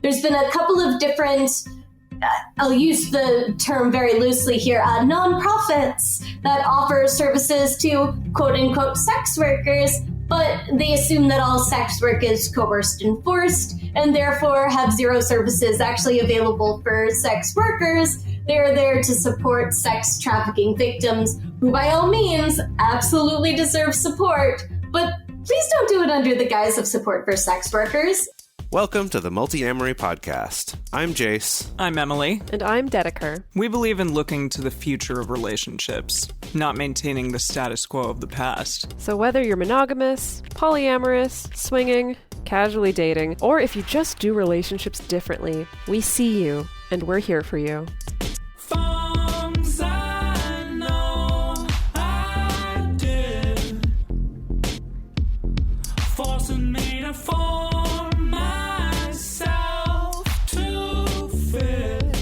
there's been a couple of different, I'll use the term very loosely here, nonprofits that offer services to quote-unquote sex workers, but they assume that all sex work is coerced and forced, and therefore have zero services actually available for sex workers. They're there to support sex trafficking victims, who by all means absolutely deserve support, but please don't do it under the guise of support for sex workers. Welcome to the Multiamory podcast. I'm Jase. I'm Emily. And I'm Dedeker. We believe in looking to the future of relationships, not maintaining the status quo of the past. So whether you're monogamous, polyamorous, swinging, casually dating, or if you just do relationships differently, we see you, and we're here for you. Things I know I did, forcing me to form myself to fit.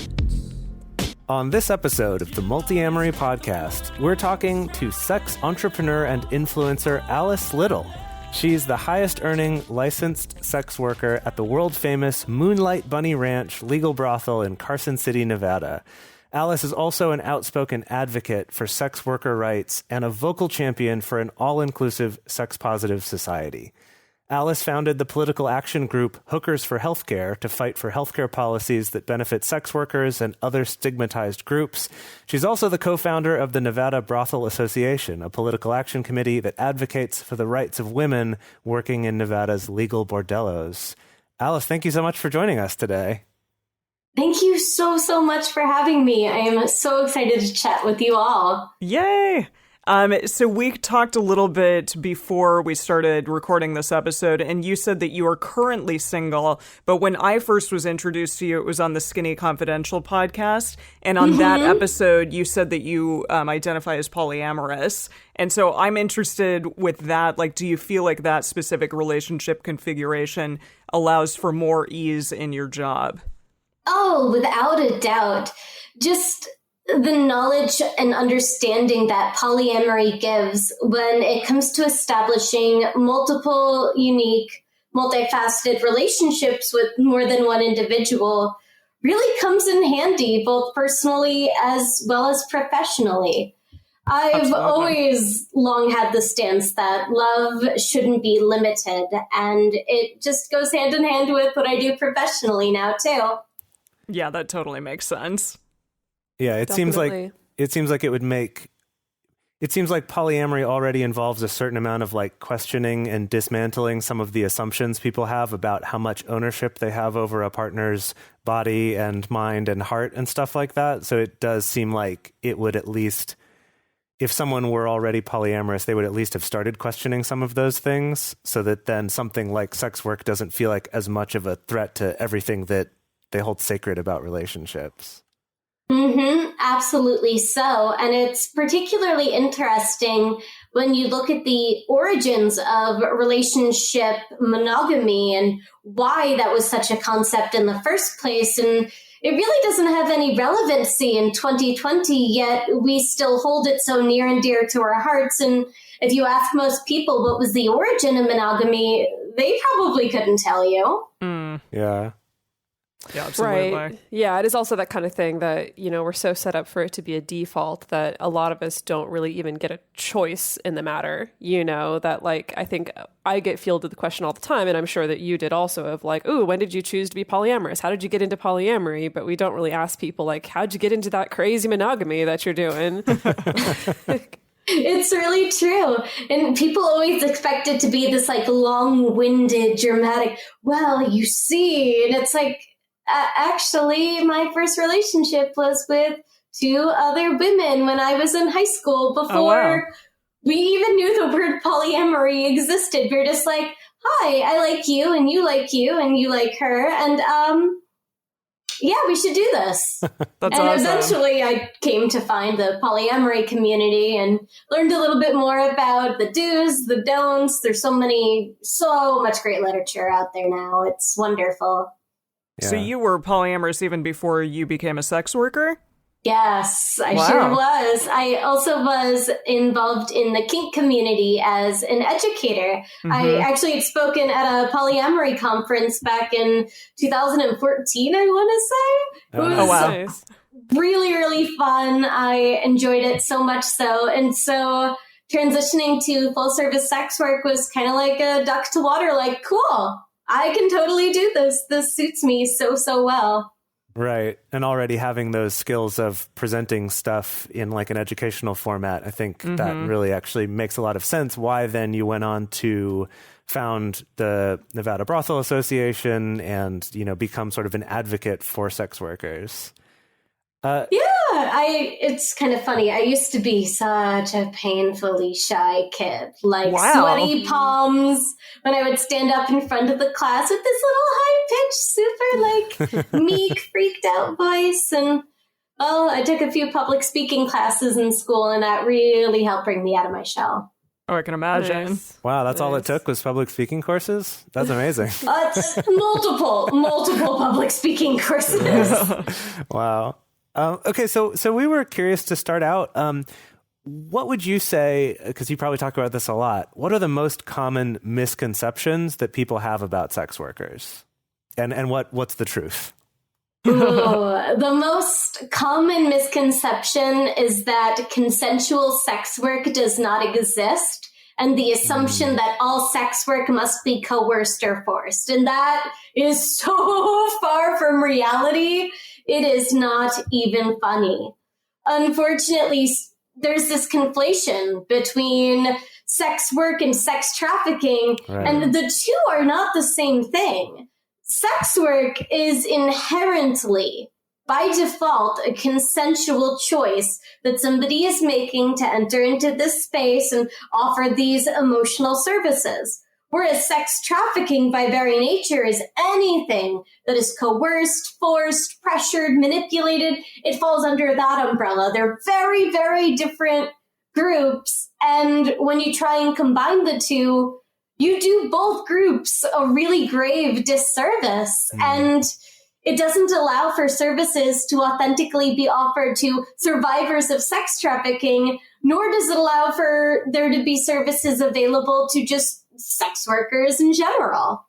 On this episode of the Multiamory podcast, we're talking to sex entrepreneur and influencer Alice Little. She's the highest-earning licensed sex worker at the world-famous Moonlite BunnyRanch legal brothel in Carson City, Nevada. Alice is also an outspoken advocate for sex worker rights and a vocal champion for an all-inclusive, sex-positive society. Alice founded the political action group Hookers for Healthcare to fight for healthcare policies that benefit sex workers and other stigmatized groups. She's also the co-founder of the Nevada Brothel Association, a political action committee that advocates for the rights of women working in Nevada's legal bordellos. Alice, thank you so much for joining us today. Thank you so much for having me. I am so excited to chat with you all. Yay! So we talked a little bit before we started recording this episode, and you said that you are currently single, but when I first was introduced to you, it was on the Skinny Confidential podcast, and on that episode, you said that you identify as polyamorous, and so I'm interested with that. Like, do you feel like that specific relationship configuration allows for more ease in your job? Oh, without a doubt. Just the knowledge and understanding that polyamory gives when it comes to establishing multiple, unique, multifaceted relationships with more than one individual really comes in handy, both personally as well as professionally. I've always long had the stance that love shouldn't be limited, and it just goes hand in hand with what I do professionally now, too. Yeah, that totally makes sense. Yeah, it seems like it would make. It seems like polyamory already involves a certain amount of like questioning and dismantling some of the assumptions people have about how much ownership they have over a partner's body and mind and heart and stuff like that. So it does seem like it would at least, if someone were already polyamorous, they would at least have started questioning some of those things, so that then something like sex work doesn't feel like as much of a threat to everything that they hold sacred about relationships. Absolutely so. And it's particularly interesting when you look at the origins of relationship monogamy and why that was such a concept in the first place. And it really doesn't have any relevancy in 2020, yet we still hold it so near and dear to our hearts. And if you ask most people what was the origin of monogamy, they probably couldn't tell you. Yeah. Yeah, absolutely. Right. Yeah, it is also that kind of thing that, you know, we're so set up for it to be a default that a lot of us don't really even get a choice in the matter, you know, that like, I think I get fielded the question all the time, and I'm sure that you did also, of like, ooh, when did you choose to be polyamorous? How did you get into polyamory? But we don't really ask people like, how'd you get into that crazy monogamy that you're doing? It's really true. And people always expect it to be this like long-winded, dramatic, well, you see, and it's like, actually, my first relationship was with two other women when I was in high school before we even knew the word polyamory existed. We're just like, hi, I like you and you like her. And yeah, we should do this. That's and awesome. Eventually I came to find the polyamory community and learned a little bit more about the do's, the don'ts. There's so much great literature out there now. It's wonderful. Yeah. So you were polyamorous even before you became a sex worker? Yes, I Wow. sure was. I also was involved in the kink community as an educator. I actually had spoken at a polyamory conference back in 2014, I want to say. It was Oh, wow. Nice. really, really fun. I enjoyed it so much so. And so transitioning to full service sex work was kind of like a duck to water, like, cool, I can totally do this. This suits me so, so well. Right. And already having those skills of presenting stuff in like an educational format, I think that really actually makes a lot of sense. Why then you went on to found the Nevada Brothel Association and, you know, become sort of an advocate for sex workers. It's kind of funny. I used to be such a painfully shy kid, like Wow. sweaty palms when I would stand up in front of the class with this little high-pitched, super like meek, freaked out voice. And well, I took a few public speaking classes in school, and that really helped bring me out of my shell. Oh, I can imagine. Nice. Wow, that's all it took was public speaking courses? That's amazing. It's multiple public speaking courses. Wow. Okay, so we were curious to start out. What would you say, because you probably talk about this a lot, what are the most common misconceptions that people have about sex workers? And what's the truth? Ooh, the most common misconception is that consensual sex work does not exist, and the assumption that all sex work must be coerced or forced. And that is so far from reality. It is not even funny. Unfortunately, there's this conflation between sex work and sex trafficking, and the two are not the same thing. Sex work is inherently, by default, a consensual choice that somebody is making to enter into this space and offer these emotional services. Whereas sex trafficking, by very nature, is anything that is coerced, forced, pressured, manipulated. It falls under that umbrella. They're very, very different groups. And when you try and combine the two, you do both groups a really grave disservice. And it doesn't allow for services to authentically be offered to survivors of sex trafficking, nor does it allow for there to be services available to just sex workers in general.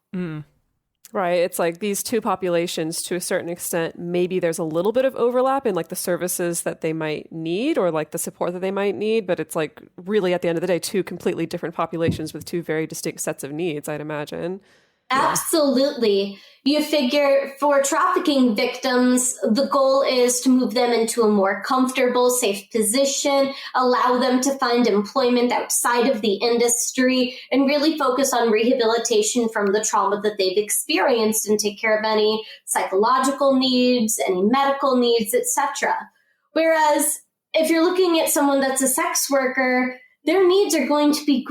Right. It's like these two populations, to a certain extent, maybe there's a little bit of overlap in like the services that they might need or like the support that they might need. But it's like really at the end of the day, two completely different populations with two very distinct sets of needs, I'd imagine. Absolutely. You figure for trafficking victims, the goal is to move them into a more comfortable, safe position, allow them to find employment outside of the industry, and really focus on rehabilitation from the trauma that they've experienced and take care of any psychological needs, any medical needs, etc. Whereas if you're looking at someone that's a sex worker, their needs are going to be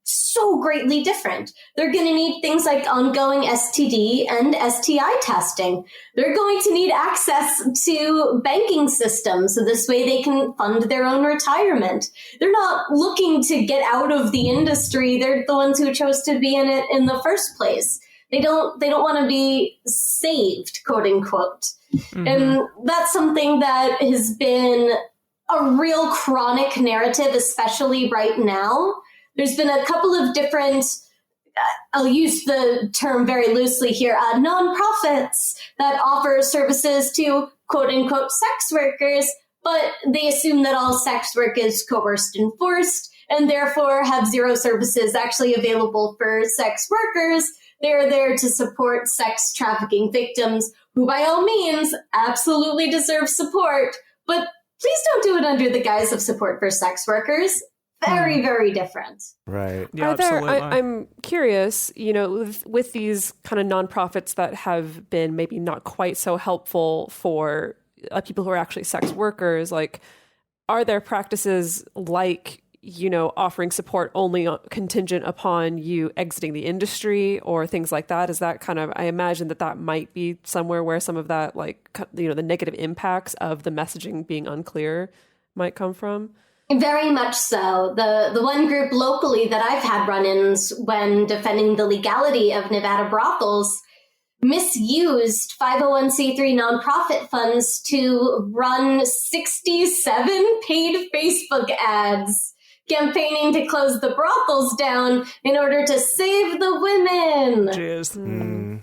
so greatly different. They're going to need things like ongoing STD and STI testing. They're going to need access to banking systems so this way they can fund their own retirement. They're not looking to get out of the industry. They're the ones who chose to be in it in the first place. They don't want to be saved, quote unquote. And that's something that has been a real chronic narrative, especially right now. There's been a couple of different, I'll use the term very loosely here, nonprofits that offer services to quote unquote sex workers, but they assume that all sex work is coerced and forced and therefore have zero services actually available for sex workers. They're there to support sex trafficking victims who by all means absolutely deserve support, but please don't do it under the guise of support for sex workers. Very, very different. Right. Yeah, absolutely. I'm curious, you know, with these kind of nonprofits that have been maybe not quite so helpful for people who are actually sex workers, like, are there practices like, you know, offering support only contingent upon you exiting the industry or things like that? Is that kind of, I imagine that might be somewhere where some of that, like, you know, the negative impacts of the messaging being unclear might come from? Very much so. The one group locally that I've had run-ins when defending the legality of Nevada brothels, misused 501c3 nonprofit funds to run 67 paid Facebook ads campaigning to close the brothels down in order to save the women. Jeez. Right.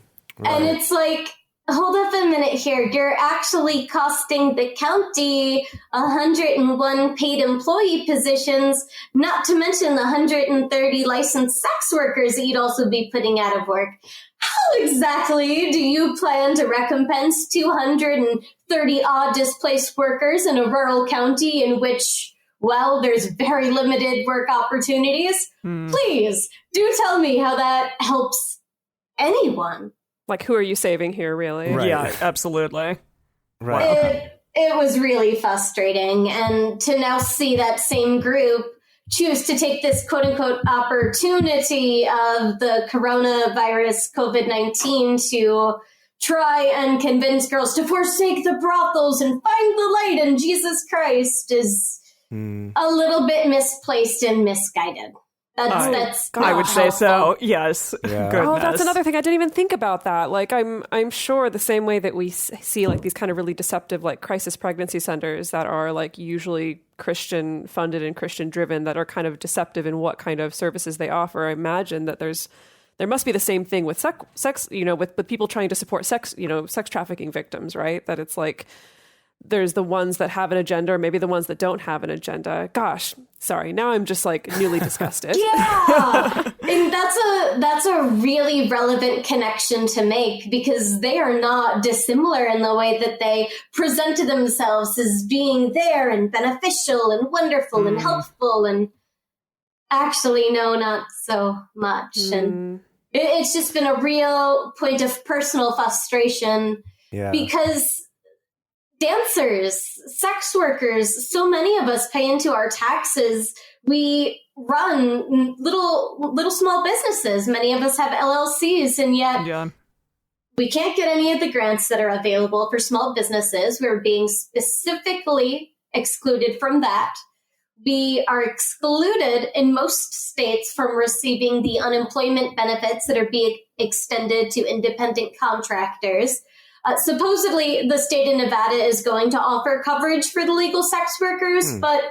And it's like, hold up a minute here. You're actually costing the county 101 paid employee positions, not to mention the 130 licensed sex workers that you'd also be putting out of work. How exactly do you plan to recompense 230 odd displaced workers in a rural county in which, well, there's very limited work opportunities? Please do tell me how that helps anyone. Like, who are you saving here, really? Right. Yeah, absolutely. Right. It was really frustrating. And to now see that same group choose to take this quote unquote opportunity of the coronavirus COVID-19 to try and convince girls to forsake the brothels and find the light in Jesus Christ is a little bit misplaced and misguided. That's I would say helpful. so. Yes. Yeah. Goodness. Oh, that's another thing. I didn't even think about that. Like, I'm sure the same way that we see like these kind of really deceptive like crisis pregnancy centers that are like usually Christian funded and Christian driven that are kind of deceptive in what kind of services they offer. I imagine that there must be the same thing with sex, with people trying to support sex trafficking victims, right? That it's like there's the ones that have an agenda or maybe the ones that don't have an agenda. Gosh, sorry. Now I'm just like newly disgusted. Yeah. And that's a really relevant connection to make because they are not dissimilar in the way that they present to themselves as being there and beneficial and wonderful and helpful, and actually, no, not so much. And it's just been a real point of personal frustration because dancers, sex workers, so many of us pay into our taxes. We run little small businesses. Many of us have LLCs, and yet we can't get any of the grants that are available for small businesses. We're being specifically excluded from that. We are excluded in most states from receiving the unemployment benefits that are being extended to independent contractors. Supposedly, the state of Nevada is going to offer coverage for the legal sex workers, but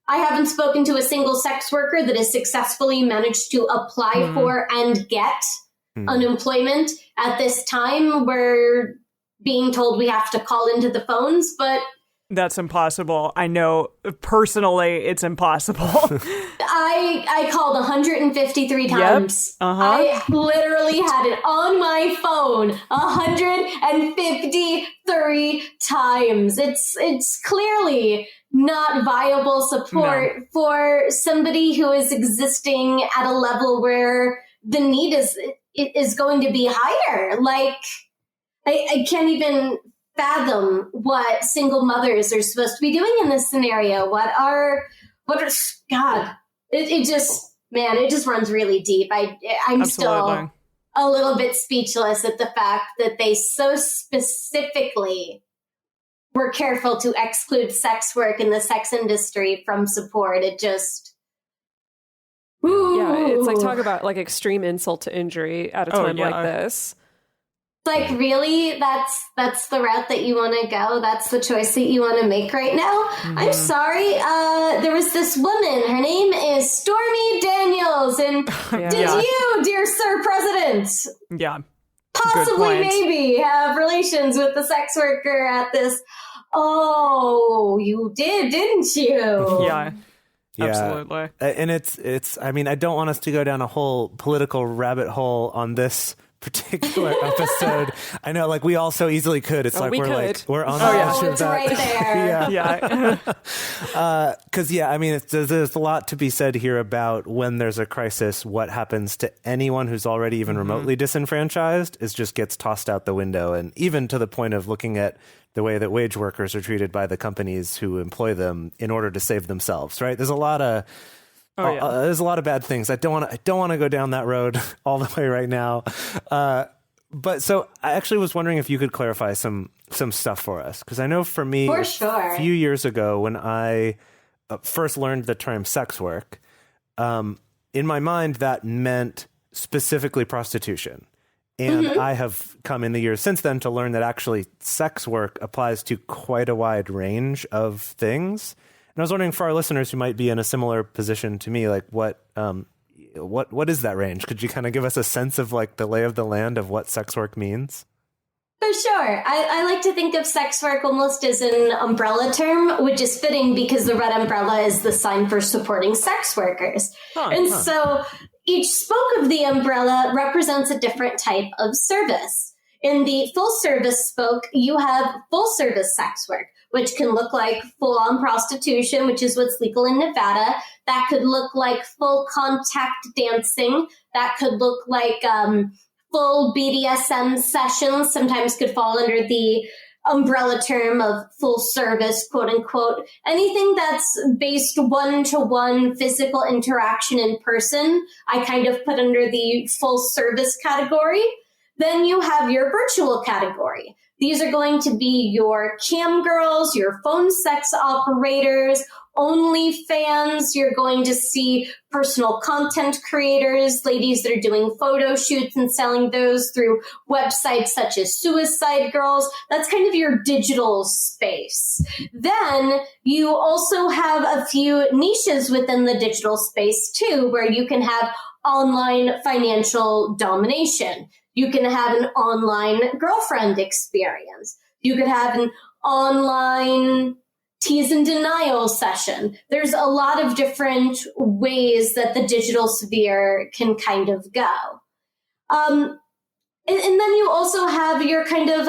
I haven't spoken to a single sex worker that has successfully managed to apply for and get unemployment. At this time, we're being told we have to call into the phones, but That's impossible. I know personally it's impossible. I called 153 times. I literally had it on my phone 153 times. It's clearly not viable support for somebody who is existing at a level where the need is going to be higher. Like, I can't even fathom what single mothers are supposed to be doing in this scenario. God, it just runs really deep. I'm still a little bit speechless at the fact that they so specifically were careful to exclude sex work in the sex industry from support. It just, it's like, talk about like extreme insult to injury at a time like this. Like, really? That's the route that you want to go? That's the choice that you want to make right now? I'm sorry. There was this woman. Her name is Stormy Daniels. And did you, dear Sir President, possibly maybe have relations with the sex worker at this? Oh, you did, didn't you? Yeah. Absolutely. And it's, I mean, I don't want us to go down a whole political rabbit hole on this particular episode. I know, like, we all so easily could. It's like we're on the edge of that. Right there. Because I mean, there's a lot to be said here about when there's a crisis, what happens to anyone who's already even remotely disenfranchised just gets tossed out the window, and even to the point of looking at the way that wage workers are treated by the companies who employ them in order to save themselves. Right? There's a lot of there's a lot of bad things. I don't want to go down that road all the way right now. But so I actually was wondering if you could clarify some stuff for us, because I know for me, a few years ago when I first learned the term sex work, in my mind that meant specifically prostitution. And I have come in the years since then to learn that actually sex work applies to quite a wide range of things. And I was wondering, for our listeners who might be in a similar position to me, like what is that range? Could you kind of give us a sense of like the lay of the land of what sex work means? For sure. I like to think of sex work almost as an umbrella term, which is fitting because the red umbrella is the sign for supporting sex workers. So each spoke of the umbrella represents a different type of service. In the full service spoke, you have full service sex work, which can look like full-on prostitution, which is what's legal in Nevada. That could look like full contact dancing. That could look like full BDSM sessions, sometimes could fall under the umbrella term of full service, quote unquote. Anything that's based one-to-one physical interaction in person, I kind of put under the full service category. Then you have your virtual category. These are going to be your cam girls, your phone sex operators, OnlyFans. You're going to see personal content creators, ladies that are doing photo shoots and selling those through websites such as Suicide Girls. That's kind of your digital space. Then you also have a few niches within the digital space too, where you can have online financial domination. You can have an online girlfriend experience. You could have an online tease and denial session. There's a lot of different ways that the digital sphere can kind of go. And then you also have your kind of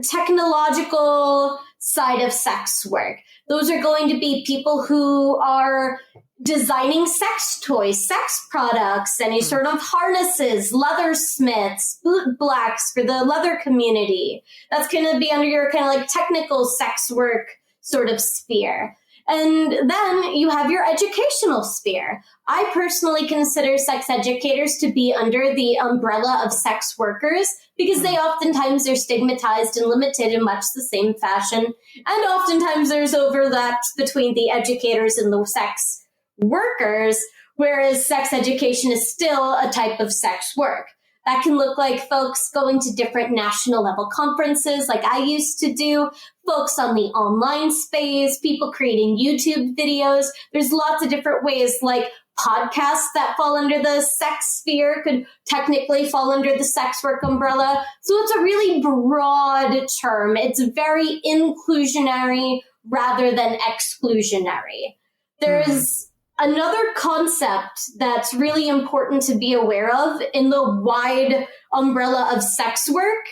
technological side of sex work. Those are going to be people who are designing sex toys, sex products, any sort of harnesses, leathersmiths, boot blacks for the leather community. That's going to be under your kind of like technical sex work sort of sphere. And then you have your educational sphere. I personally consider sex educators to be under the umbrella of sex workers because they oftentimes are stigmatized and limited in much the same fashion. And oftentimes there's overlaps between the educators and the sex workers, whereas sex education is still a type of sex work. That can look like folks going to different national level conferences like I used to do, folks on the online space, people creating YouTube videos. There's lots of different ways, like podcasts that fall under the sex sphere could technically fall under the sex work umbrella. So it's a really broad term. It's very inclusionary rather than exclusionary. There's another concept that's really important to be aware of in the wide umbrella of sex work.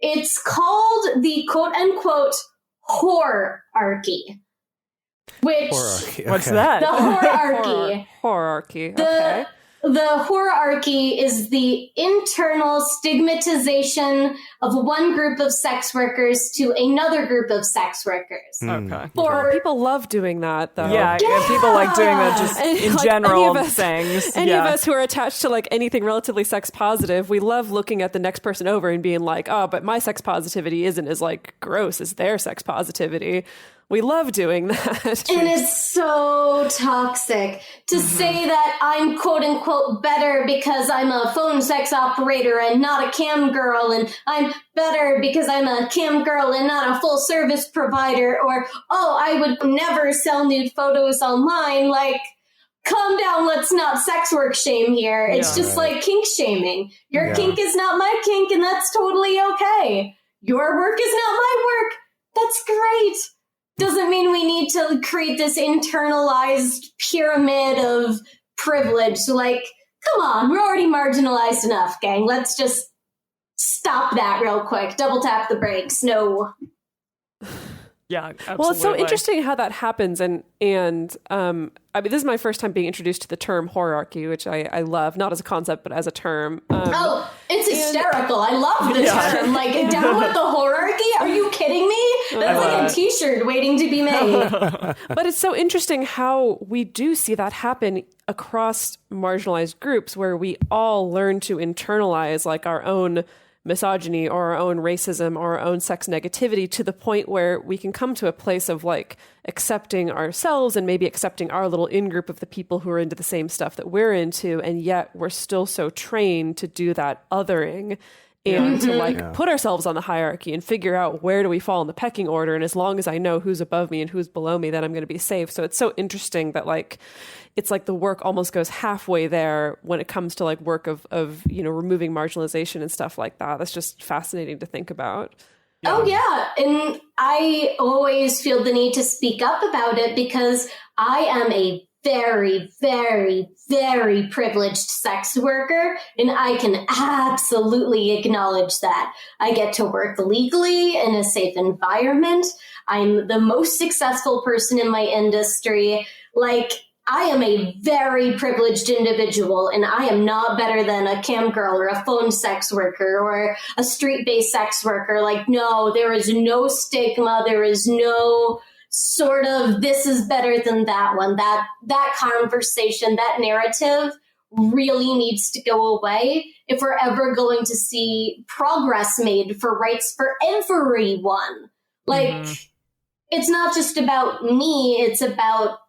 It's called the quote-unquote whorearchy. Which, Okay. What's that? the whorearchy. Hierarchy. Okay. The whorearchy is the internal stigmatization of one group of sex workers to another group of sex workers. Okay. People love doing that, though. Yeah, and people like doing that just And, in like, general things. Any of us who are attached to like anything relatively sex positive, we love looking at the next person over and being like, oh, but my sex positivity isn't as like gross as their sex positivity. We love doing that. And it's so toxic to say that I'm quote unquote better because I'm a phone sex operator and not a cam girl, and I'm better because I'm a cam girl and not a full service provider, or, oh, I would never sell nude photos online. Like, calm down, let's not sex work shame here. It's just like kink shaming. Your kink is not my kink, and that's totally okay. Your work is not my work. That's great. Doesn't mean we need to create this internalized pyramid of privilege. Like, come on, we're already marginalized enough, gang. Let's just stop that real quick. Double tap the brakes. No. Yeah, absolutely. Well, it's so interesting how that happens, and I mean, this is my first time being introduced to the term hierarchy, which I love, not as a concept, but as a term. It's hysterical. I love the term. Like, down with the hierarchy? Are you kidding me? That's like a t-shirt waiting to be made. But it's so interesting how we do see that happen across marginalized groups, where we all learn to internalize like our own misogyny or our own racism or our own sex negativity, to the point where we can come to a place of like accepting ourselves and maybe accepting our little in-group of the people who are into the same stuff that we're into. And yet we're still so trained to do that othering and to like put ourselves on the hierarchy and figure out where do we fall in the pecking order. And as long as I know who's above me and who's below me, then I'm going to be safe. So it's so interesting that like, it's like the work almost goes halfway there when it comes to like work of, removing marginalization and stuff like that. That's just fascinating to think about. Oh, yeah. And I always feel the need to speak up about it because I am a very, very, very privileged sex worker, and I can absolutely acknowledge that. I get to work legally in a safe environment. I'm the most successful person in my industry. Like, I am a very privileged individual, and I am not better than a cam girl or a phone sex worker or a street-based sex worker. Like, no, there is no stigma. There is no sort of this is better than that one. That conversation, that narrative really needs to go away if we're ever going to see progress made for rights for everyone. Like, it's not just about me, it's about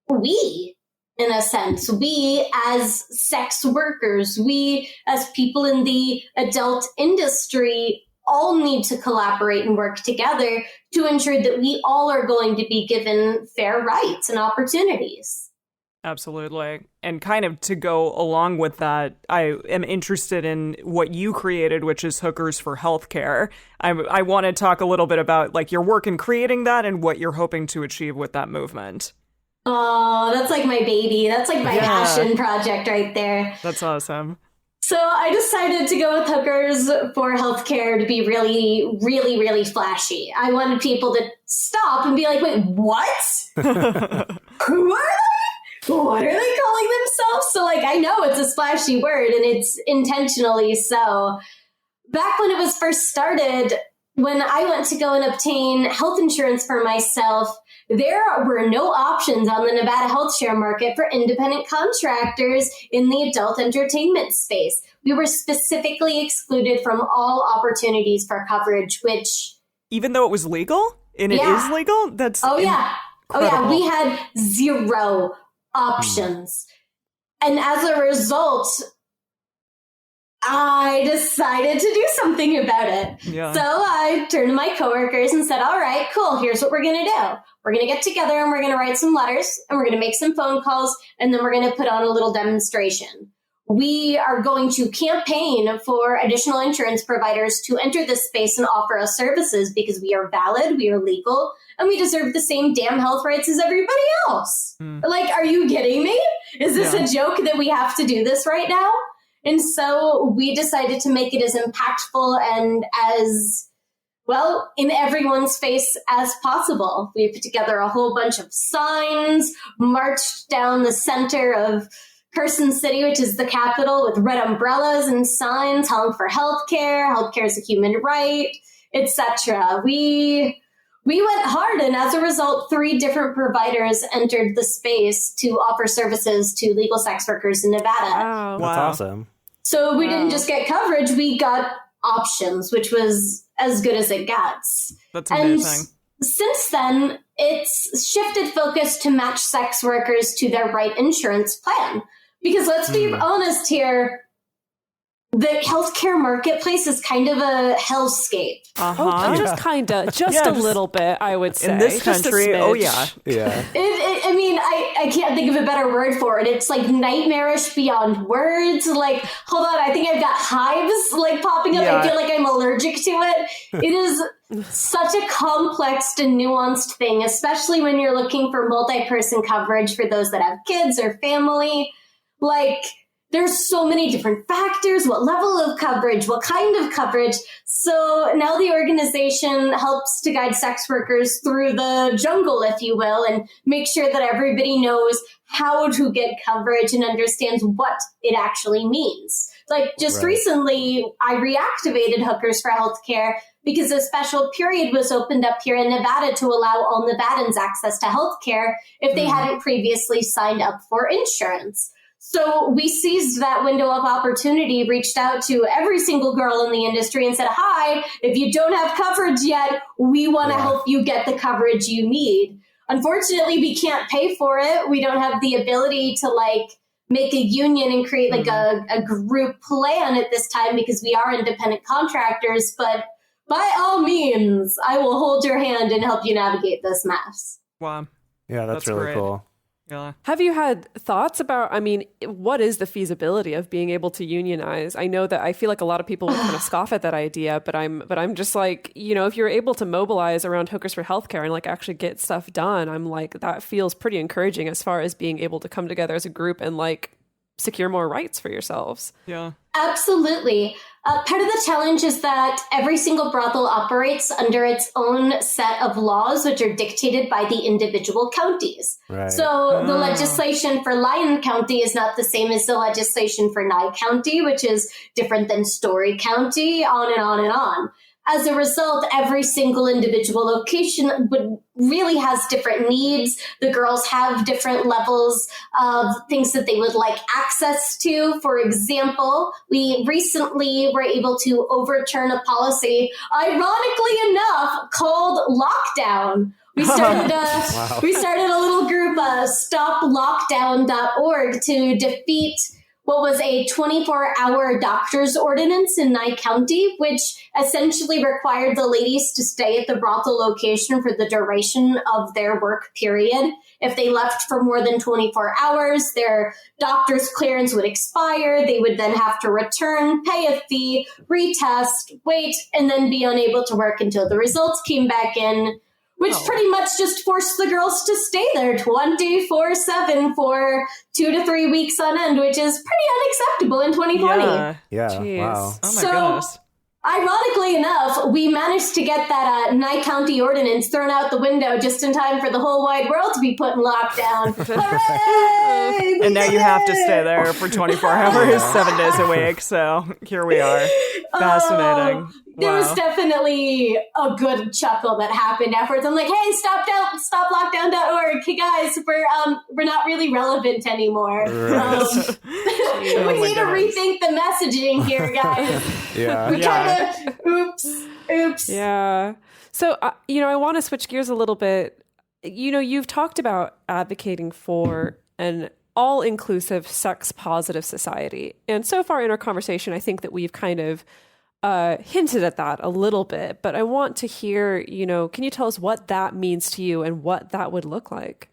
we, in a sense. We as sex workers, we as people in the adult industry all need to collaborate and work together to ensure that we all are going to be given fair rights and opportunities. Absolutely. And kind of to go along with that, I am interested in what you created, which is Hookers for Healthcare. I want to talk a little bit about like your work in creating that and what you're hoping to achieve with that movement. Oh, that's like my baby. That's like my passion project right there. That's awesome. So I decided to go with Hookers for Healthcare to be really, really, really flashy. I wanted people to stop and be like, wait, what? Who are they? What are they calling themselves? So like, I know it's a splashy word and it's intentionally so. Back when it was first started, when I went to go and obtain health insurance for myself, there were no options on the Nevada health share market for independent contractors in the adult entertainment space. We were specifically excluded from all opportunities for coverage, which... Even though it was legal? And it is legal? That's incredible. We had zero options. And as a result, I decided to do something about it. Yeah. So I turned to my coworkers and said, all right, cool, here's what we're going to do. We're going to get together and we're going to write some letters and we're going to make some phone calls and then we're going to put on a little demonstration. We are going to campaign for additional insurance providers to enter this space and offer us services because we are valid, we are legal, and we deserve the same damn health rights as everybody else. Like, are you kidding me? Is this a joke that we have to do this right now? And so we decided to make it as impactful and as, well, in everyone's face as possible. We put together a whole bunch of signs, marched down the center of Carson City, which is the capital, with red umbrellas and signs, calling for healthcare. Healthcare is a human right, etc. We went hard, and as a result, 3 different providers entered the space to offer services to legal sex workers in Nevada. Wow. That's awesome. So we didn't just get coverage, we got options, which was as good as it gets. That's amazing. And since then, it's shifted focus to match sex workers to their right insurance plan. Because let's be honest here, the healthcare marketplace is kind of a hellscape. Just kind of, just a little bit, I would say. In this Just country, yeah. I mean, I can't think of a better word for it. It's like nightmarish beyond words. Like, hold on, I think I've got hives like popping up. I feel like I'm allergic to it. It is such a complex and nuanced thing, especially when you're looking for multi-person coverage for those that have kids or family. Like, there's so many different factors, what level of coverage, what kind of coverage. So now the organization helps to guide sex workers through the jungle, if you will, and make sure that everybody knows how to get coverage and understands what it actually means. Like just recently, I reactivated Hookers for Healthcare because a special period was opened up here in Nevada to allow all Nevadans access to healthcare if they hadn't previously signed up for insurance. So we seized that window of opportunity, reached out to every single girl in the industry and said, hi, if you don't have coverage yet, we want to help you get the coverage you need. Unfortunately, we can't pay for it. We don't have the ability to make a union and create a group plan at this time because we are independent contractors. But by all means, I will hold your hand and help you navigate this mess. Wow. Yeah, that's really great. cool. Yeah. Have you had thoughts about, what is the feasibility of being able to unionize? I know that I feel like a lot of people would kind of scoff at that idea, but I'm just like, if you're able to mobilize around Hookers for Healthcare and actually get stuff done, I'm like, that feels pretty encouraging as far as being able to come together as a group and secure more rights for yourselves. Yeah. Absolutely. Part of the challenge is that every single brothel operates under its own set of laws, which are dictated by the individual counties. Right. So the legislation for Lyon County is not the same as the legislation for Nye County, which is different than Story County, on and on and on. As a result, every single individual location really has different needs. The girls have different levels of things that they would like access to. For example, we recently were able to overturn a policy, ironically enough, called lockdown. We started a little group, stoplockdown.org, to defeat what was a 24-hour doctor's ordinance in Nye County, which essentially required the ladies to stay at the brothel location for the duration of their work period. If they left for more than 24 hours, their doctor's clearance would expire. They would then have to return, pay a fee, retest, wait, and then be unable to work until the results came back in, which pretty much just forced the girls to stay there 24/7 for 2 to 3 weeks on end, which is pretty unacceptable in 2020. Yeah. Jeez. Wow. Oh my goodness. Ironically enough, we managed to get that Nye County ordinance thrown out the window just in time for the whole wide world to be put in lockdown. Hooray! And now you have to stay there for 24 hours, 7 days a week. So here we are. Fascinating. There was definitely a good chuckle that happened afterwards. I'm like, hey, stoplockdown.org. Hey guys, we're not really relevant anymore. Right. We need to rethink the messaging here, guys. Yeah. We kind of, oops. Yeah. So, I want to switch gears a little bit. You've talked about advocating for an all-inclusive, sex-positive society. And so far in our conversation, I think that we've kind of hinted at that a little bit. But I want to hear, can you tell us what that means to you and what that would look like?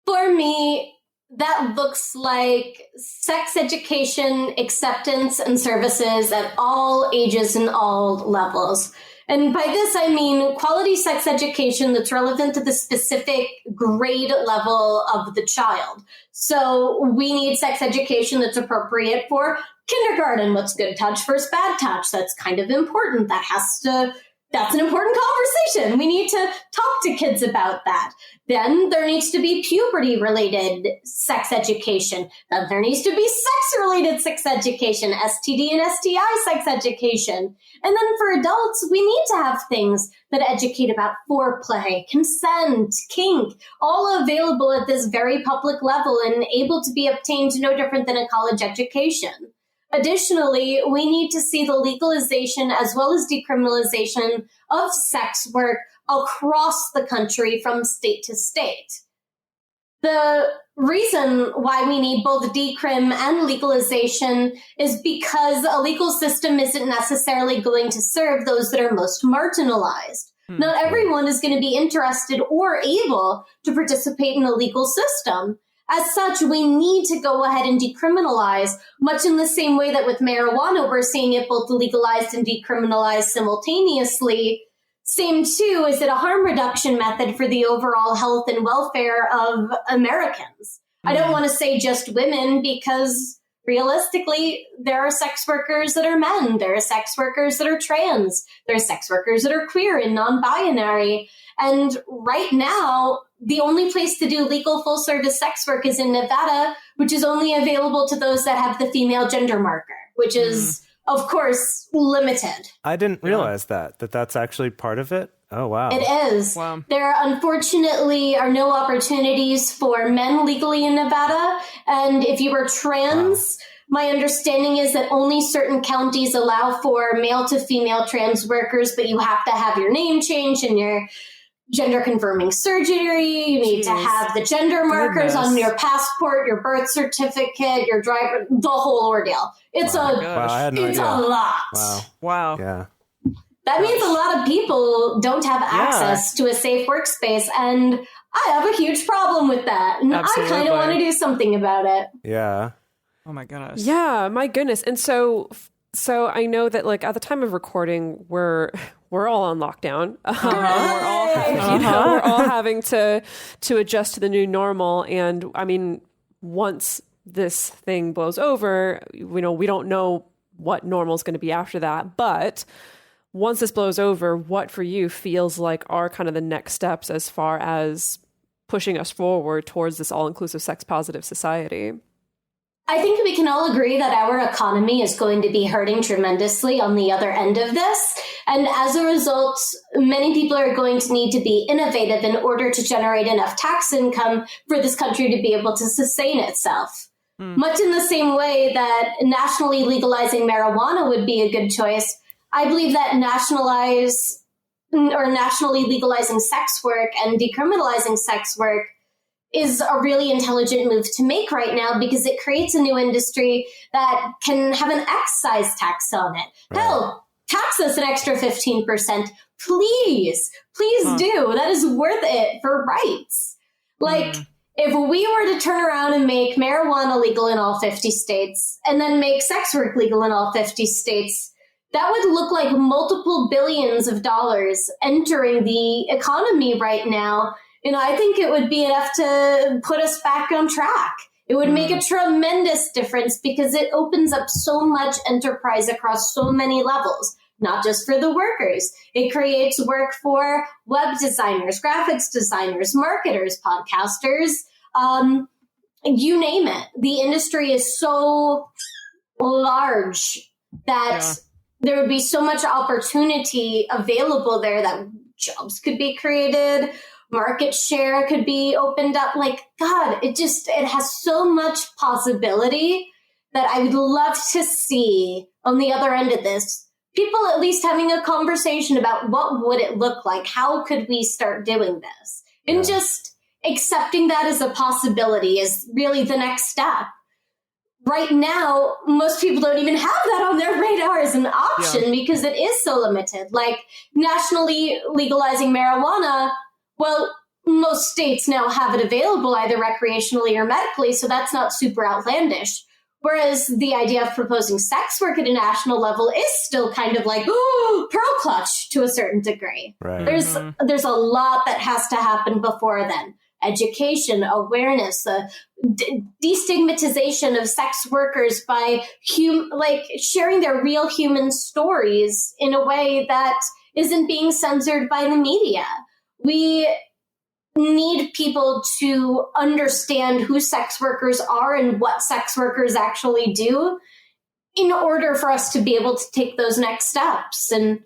For me, that looks like sex education, acceptance, and services at all ages and all levels. And by this, I mean quality sex education that's relevant to the specific grade level of the child. So we need sex education that's appropriate for kindergarten. What's good touch versus bad touch? That's kind of important. That's an important conversation. We need to talk to kids about that. Then there needs to be puberty-related sex education. Then there needs to be sex-related sex education, STD and STI sex education. And then for adults, we need to have things that educate about foreplay, consent, kink, all available at this very public level and able to be obtained no different than a college education. Additionally, we need to see the legalization as well as decriminalization of sex work across the country from state to state. The reason why we need both decrim and legalization is because a legal system isn't necessarily going to serve those that are most marginalized. Not everyone is going to be interested or able to participate in a legal system. As such, we need to go ahead and decriminalize, much in the same way that with marijuana, we're seeing it both legalized and decriminalized simultaneously. Same too, is it a harm reduction method for the overall health and welfare of Americans? I don't want to say just women because realistically, there are sex workers that are men. There are sex workers that are trans. There are sex workers that are queer and non-binary. And right now, the only place to do legal full-service sex work is in Nevada, which is only available to those that have the female gender marker, which is, of course, limited. I didn't realize that's actually part of it. Oh, wow. It is. Wow. There unfortunately are no opportunities for men legally in Nevada. And if you are trans, my understanding is that only certain counties allow for male to female trans workers, but you have to have your name changed and your gender confirming surgery. You need to have the gender markers on your passport, your birth certificate, your driver, the whole ordeal. It's Wow, I had no it's idea. a lot. Wow. Yeah. That means a lot of people don't have access to a safe workspace, and I have a huge problem with that. And Absolutely. I kind of want to do something about it. Yeah. Oh my goodness. Yeah, my goodness. And so I know that like at the time of recording, we're all on lockdown. We're all, we're all having to adjust to the new normal. And I mean, once this thing blows over, we don't know what normal is going to be after that. But once this blows over, what for you feels like are kind of the next steps as far as pushing us forward towards this all-inclusive sex-positive society? I think we can all agree that our economy is going to be hurting tremendously on the other end of this. And as a result, many people are going to need to be innovative in order to generate enough tax income for this country to be able to sustain itself. Much in the same way that nationally legalizing marijuana would be a good choice, I believe that nationally legalizing sex work and decriminalizing sex work is a really intelligent move to make right now, because it creates a new industry that can have an excise tax on it. Hell, tax us an extra 15%. Please do. That is worth it for rights. Like, if we were to turn around and make marijuana legal in all 50 states and then make sex work legal in all 50 states, that would look like multiple billions of dollars entering the economy right now. And I think it would be enough to put us back on track. It would make a tremendous difference because it opens up so much enterprise across so many levels, not just for the workers. It creates work for web designers, graphics designers, marketers, podcasters, you name it. The industry is so large that there would be so much opportunity available there that jobs could be created, market share could be opened up. Like, God, it has so much possibility that I would love to see on the other end of this, people at least having a conversation about what would it look like? How could we start doing this? And just accepting that as a possibility is really the next step. Right now, most people don't even have that on their radar as an option because it is so limited. Like, nationally legalizing marijuana, well, most states now have it available either recreationally or medically, so that's not super outlandish. Whereas the idea of proposing sex work at a national level is still kind of like, oh, pearl clutch to a certain degree. Right. There's a lot that has to happen before then. Education, awareness, destigmatization of sex workers by sharing their real human stories in a way that isn't being censored by the media. We need people to understand who sex workers are and what sex workers actually do in order for us to be able to take those next steps. And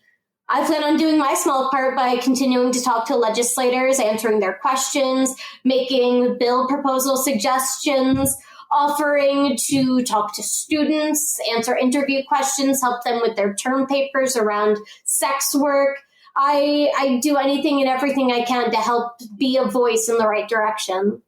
I plan on doing my small part by continuing to talk to legislators, answering their questions, making bill proposal suggestions, offering to talk to students, answer interview questions, help them with their term papers around sex work. I do anything and everything I can to help be a voice in the right direction.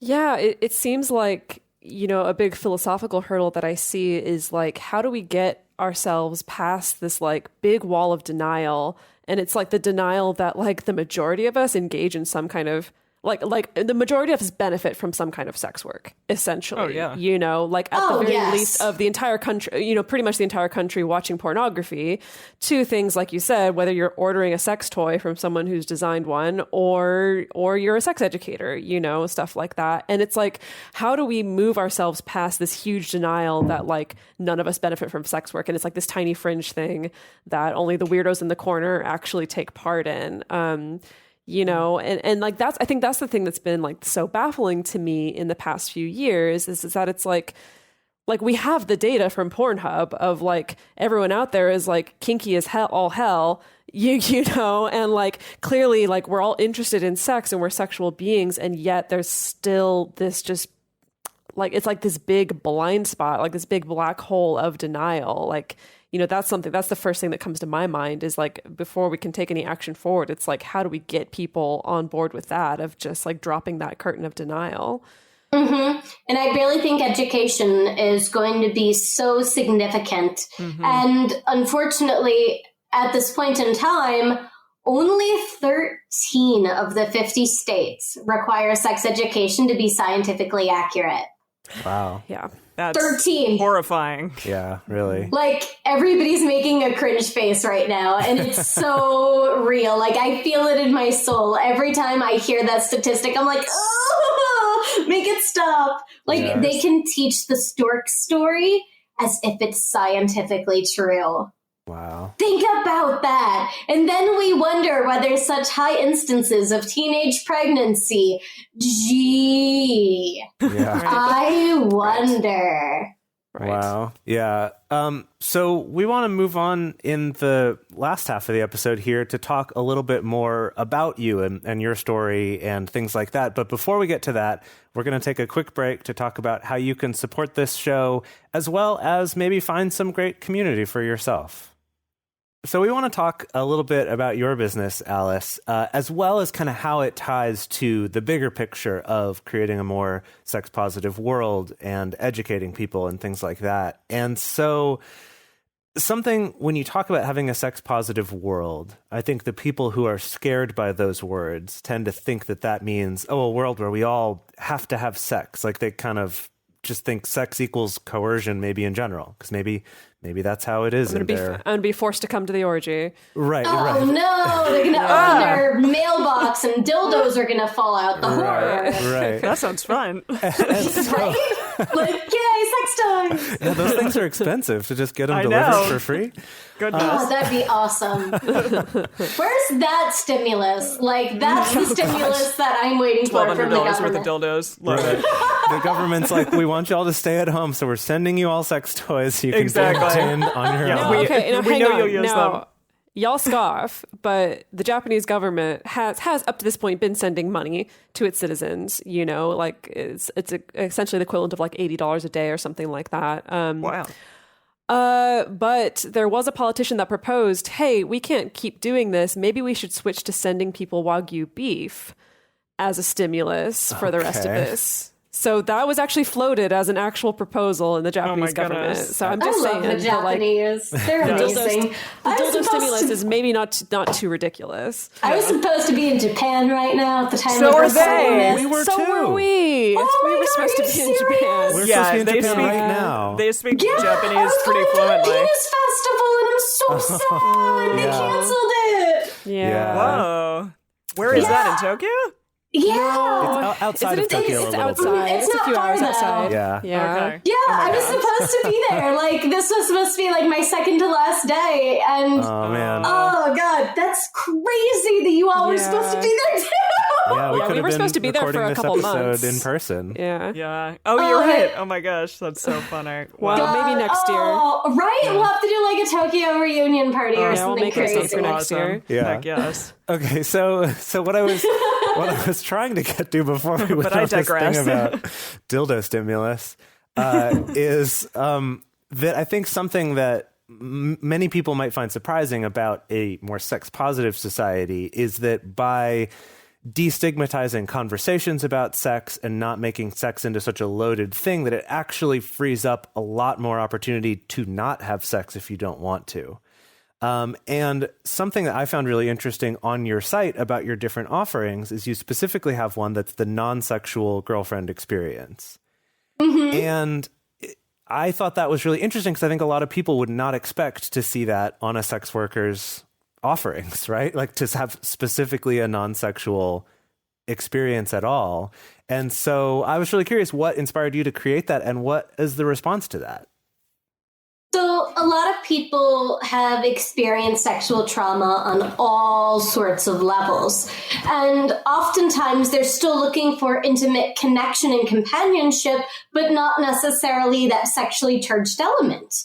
Yeah, it seems like, a big philosophical hurdle that I see is like, how do we get ourselves past this like big wall of denial? And it's like the denial that like the majority of us engage in some kind of like the majority of us benefit from some kind of sex work, essentially. Oh, yeah. Like at the very least of the entire country, pretty much the entire country watching pornography, to things like you said, whether you're ordering a sex toy from someone who's designed one or you're a sex educator, stuff like that. And it's like, how do we move ourselves past this huge denial that like none of us benefit from sex work? And it's like this tiny fringe thing that only the weirdos in the corner actually take part in. And like I think that's the thing that's been like so baffling to me in the past few years is that it's like, like we have the data from Pornhub of like everyone out there is like kinky as hell, all hell, you know, and like clearly like we're all interested in sex and we're sexual beings, and yet there's still this just like it's like this big blind spot, like this big black hole of denial. Like, you know, that's the first thing that comes to my mind is like before we can take any action forward, it's like how do we get people on board with that of just like dropping that curtain of denial. Mm-hmm. And I really think education is going to be so significant. Mm-hmm. And unfortunately, at this point in time, only 13 of the 50 states require sex education to be scientifically accurate. Wow. Yeah. That's 13. Horrifying. Yeah, really. Like, everybody's making a cringe face right now, and it's so real. Like, I feel it in my soul. Every time I hear that statistic, I'm like, oh, make it stop. Like, Yes. They can teach the stork story as if it's scientifically true. Wow. Think about that. And then we wonder whether such high instances of teenage pregnancy. Gee. Yeah. I wonder. Right. Wow. Yeah. So we want to move on in the last half of the episode here to talk a little bit more about you and your story and things like that. But before we get to that, we're going to take a quick break to talk about how you can support this show, as well as maybe find some great community for yourself. So we want to talk a little bit about your business, Alice, as well as kind of how it ties to the bigger picture of creating a more sex-positive world and educating people and things like that. And so something, when you talk about having a sex-positive world, I think the people who are scared by those words tend to think that that means, oh, a world where we all have to have sex. Like they kind of just think sex equals coercion maybe in general, because maybe that's how it is. I'm gonna be forced to come to the orgy. Right. Oh no, they're gonna open their mailbox and dildos are gonna fall out. The horror. Right. That sounds fun. Right? Like, yay, sex toys. Yeah, those things are expensive to just get them I delivered know. for free. Goodness. Oh, that'd be awesome. Where's that stimulus? Like, that's the stimulus that I'm waiting for from the $1,200 worth government. of dildos. Love it. The government's like, we want y'all to stay at home, so we're sending you all sex toys so you can Exactly. pretend on your Yeah, own. we- Okay, now we hang know on. you'll use Now, them. y'all scoff, but the Japanese government has up to this point been sending money to its citizens. You know, like it's essentially the equivalent of like $80 a day or something like that. Wow. But there was a politician that proposed, hey, we can't keep doing this. Maybe we should switch to sending people Wagyu beef as a stimulus for the rest of Okay. this. So that was actually floated as an actual proposal in the Japanese government. goodness. So I'm I just love saying the that, like, Japanese. They're amazing. the dildo stimulus is maybe not too ridiculous. I was supposed to be in Japan right now at the time So of are recording they. this. We were So too. were we. Oh we my were God, supposed are to be you in Japan. serious? We're Yeah, supposed to be in they Japan speak- right now. They speak Yeah, I Japanese was pretty going to fluently. the Venus Festival and I'm so sad. They Yeah. canceled it. Yeah. Whoa. Where is that, in Tokyo? Yeah. It's outside of Isn't it? Tokyo It's a little outside. bit. It's It's a not few far hours though. outside. Yeah. Yeah. Okay. Yeah, Oh my I was God. supposed to be there. Like, this was supposed to be like my second to last day. And Oh, man. oh, God, that's crazy that you all were Yeah. supposed to be there too. Yeah, we Yeah, could we have were been supposed to be there for recording a this couple episode months. in person. Yeah. Yeah. Oh, you're Oh, right. yeah. Oh my gosh, that's so funny. Well, Wow. maybe next year. Oh, right? We'll have to do like a Tokyo reunion party or Yeah, we'll something make it crazy. something next year. Yeah. Heck yes. Okay, so what I was trying to get to before we went But I on this digress. thing about dildo stimulus is that I think something that many people might find surprising about a more sex positive society is that by destigmatizing conversations about sex and not making sex into such a loaded thing, that it actually frees up a lot more opportunity to not have sex if you don't want to. And something that I found really interesting on your site about your different offerings is you specifically have one that's the non-sexual girlfriend experience. And I thought that was really interesting because I think a lot of people would not expect to see that on a sex worker's offerings, right? Like to have specifically a non-sexual experience at all. And so I was really curious what inspired you to create that and what is the response to that? So a lot of people have experienced sexual trauma on all sorts of levels. And oftentimes they're still looking for intimate connection and companionship, but not necessarily that sexually charged element.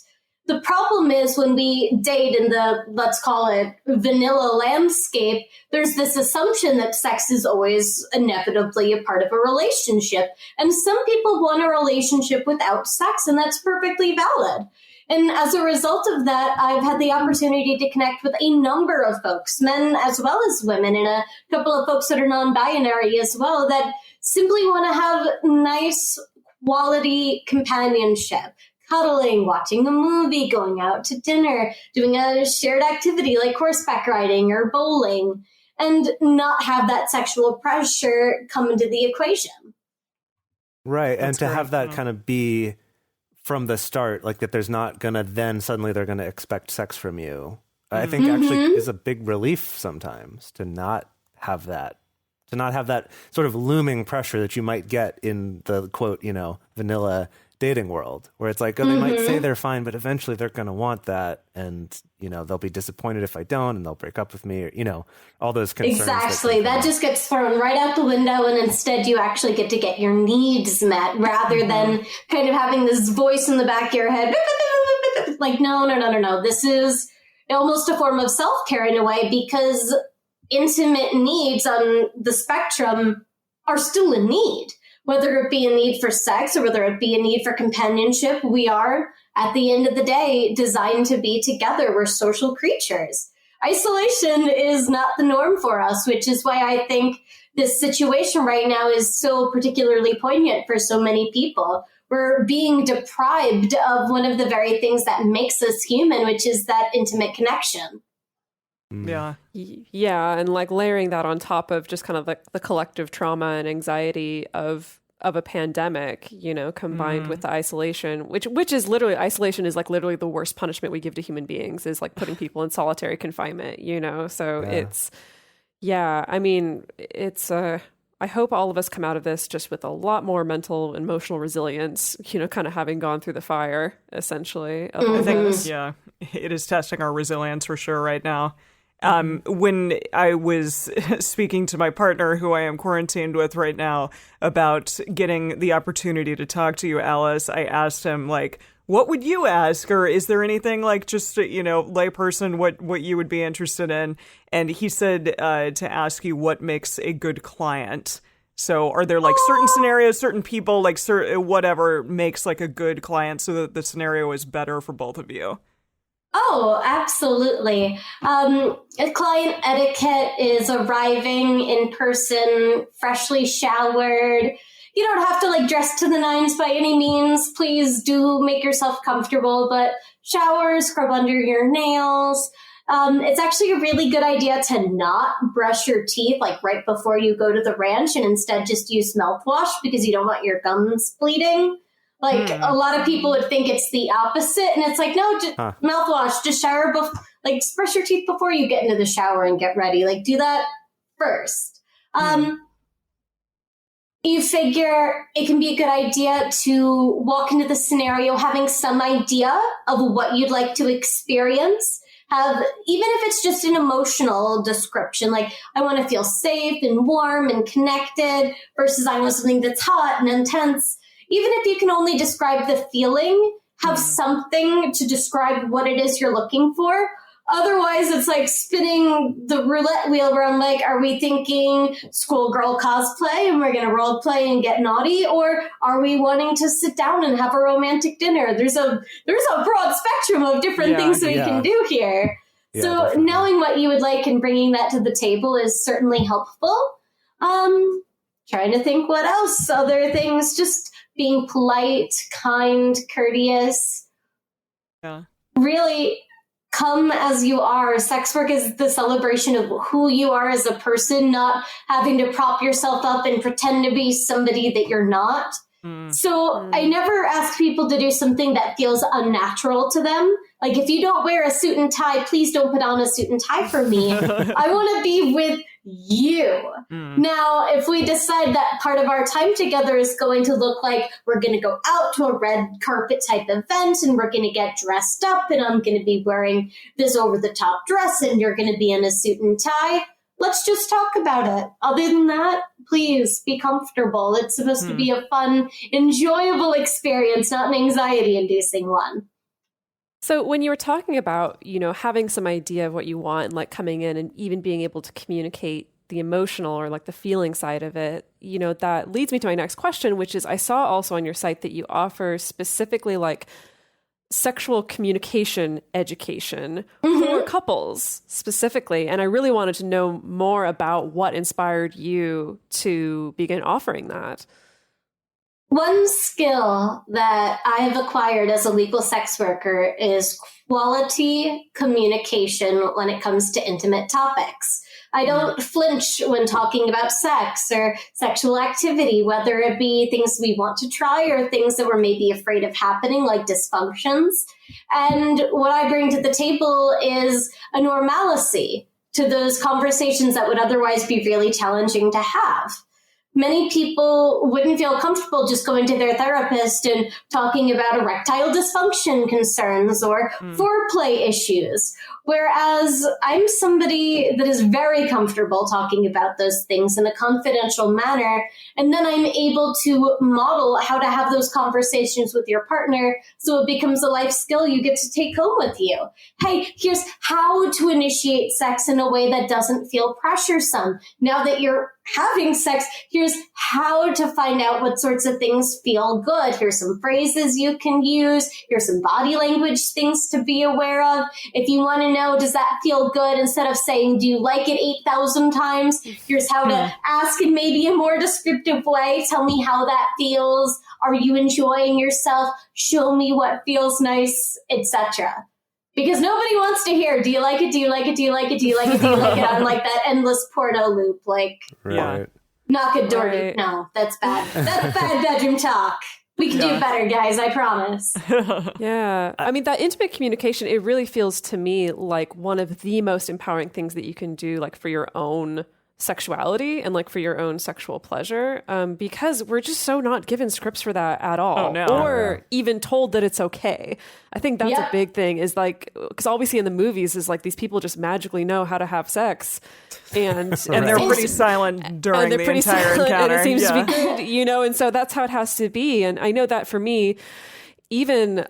The problem is when we date in the, let's call it, vanilla landscape, there's this assumption that sex is always inevitably a part of a relationship. And some people want a relationship without sex, and that's perfectly valid. And as a result of that, I've had the opportunity to connect with a number of folks, men as well as women, and a couple of folks that are non-binary as well, that simply want to have nice quality companionship. Cuddling, watching a movie, going out to dinner, doing a shared activity like horseback riding or bowling, and not have that sexual pressure come into the equation. Right. That's and to great. have that kind of be from the start, like that there's not going to then suddenly they're going to expect sex from you, I think actually is a big relief sometimes to not have that. To not have that sort of looming pressure that you might get in the, quote, vanilla dating world, where it's like, oh, they might say they're fine, but eventually they're going to want that, and they'll be disappointed if I don't, and they'll break up with me, or all those concerns. Exactly. That just gets thrown right out the window, and instead you actually get to get your needs met rather than kind of having this voice in the back of your head like, no. This is almost a form of self-care in a way, because intimate needs on the spectrum are still a need. Whether it be a need for sex or whether it be a need for companionship, we are, at the end of the day, designed to be together. We're social creatures. Isolation is not the norm for us, which is why I think this situation right now is so particularly poignant for so many people. We're being deprived of one of the very things that makes us human, which is that intimate connection. Yeah. Yeah, and like layering that on top of just kind of the collective trauma and anxiety of a pandemic, combined with the isolation, which is literally, isolation is like literally the worst punishment we give to human beings, is like putting people in solitary confinement, So it's I hope all of us come out of this just with a lot more mental, emotional resilience, kind of having gone through the fire, essentially. I think, it is testing our resilience for sure right now. When I was speaking to my partner, who I am quarantined with right now, about getting the opportunity to talk to you, Alice, I asked him, like, what would you ask? Or is there anything like just, layperson, what you would be interested in? And he said to ask you what makes a good client. So are there like certain scenarios, certain people, like whatever makes like a good client so that the scenario is better for both of you? Oh, absolutely. Client etiquette is arriving in person, freshly showered. You don't have to like dress to the nines by any means. Please do make yourself comfortable, but shower, scrub under your nails. It's actually a really good idea to not brush your teeth like right before you go to the ranch, and instead just use mouthwash because you don't want your gums bleeding. Like, a lot of people would think it's the opposite, and it's like, no, just mouthwash, just shower, just brush your teeth before you get into the shower and get ready. Like, do that first. You figure it can be a good idea to walk into the scenario having some idea of what you'd like to experience. Even if it's just an emotional description, like, I want to feel safe and warm and connected, versus I want something that's hot and intense. Even if you can only describe the feeling, have something to describe what it is you're looking for. Otherwise, it's like spinning the roulette wheel where I'm like, are we thinking schoolgirl cosplay and we're going to role play and get naughty? Or are we wanting to sit down and have a romantic dinner? There's a broad spectrum of different things that we can do here. Yeah, so definitely. knowing what you would like and bringing that to the table is certainly helpful. Trying to think what else. Other things, just being polite, kind, courteous. Yeah. Really come as you are. Sex work is the celebration of who you are as a person, not having to prop yourself up and pretend to be somebody that you're not. So I never ask people to do something that feels unnatural to them. Like, if you don't wear a suit and tie, please don't put on a suit and tie for me. I want to be with you. Now, if we decide that part of our time together is going to look like we're going to go out to a red carpet type event and we're going to get dressed up and I'm going to be wearing this over the top dress and you're going to be in a suit and tie, let's just talk about it. Other than that, please be comfortable. It's supposed to be a fun, enjoyable experience, not an anxiety-inducing one. So when you were talking about, having some idea of what you want and like coming in and even being able to communicate the emotional or like the feeling side of it, that leads me to my next question, which is I saw also on your site that you offer specifically like sexual communication education for couples specifically. And I really wanted to know more about what inspired you to begin offering that. One skill that I've acquired as a legal sex worker is quality communication when it comes to intimate topics. I don't flinch when talking about sex or sexual activity, whether it be things we want to try or things that we're maybe afraid of happening, like dysfunctions. And what I bring to the table is a normalcy to those conversations that would otherwise be really challenging to have. Many people wouldn't feel comfortable just going to their therapist and talking about erectile dysfunction concerns or foreplay issues. Whereas I'm somebody that is very comfortable talking about those things in a confidential manner. And then I'm able to model how to have those conversations with your partner so it becomes a life skill you get to take home with you. Hey, here's how to initiate sex in a way that doesn't feel pressuresome. Now that you're having sex, here's how to find out what sorts of things feel good. Here's some phrases you can use. Here's some body language things to be aware of. If you want to know, does that feel good? Instead of saying, do you like it 8,000 times? Here's how to ask in maybe a more descriptive way. Tell me how that feels. Are you enjoying yourself? Show me what feels nice, etc. Because nobody wants to hear, do you like it? Do you like it? Do you like it? Do you like it? Do you like it? I'm like that endless porno loop. Like, knock a door. Right. No, that's bad. That's bad bedroom talk. We can do better, guys. I promise. Yeah. I mean, that intimate communication, it really feels to me like one of the most empowering things that you can do, like for your own sexuality and like for your own sexual pleasure, because we're just so not given scripts for that at all, or even told that it's okay. I think that's a big thing, is like, because all we see in the movies is like these people just magically know how to have sex, and and they're pretty silent during the entire encounter, and it seems to be good, and so that's how it has to be. And I know that for me, even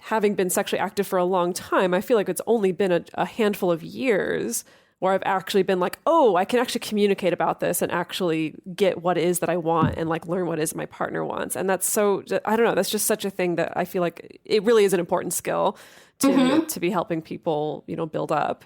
having been sexually active for a long time, I feel like it's only been a handful of years where I've actually been like, oh, I can actually communicate about this and actually get what it is that I want and like learn what it is my partner wants. And that's so, I don't know, that's just such a thing that I feel like it really is an important skill to be helping people, build up.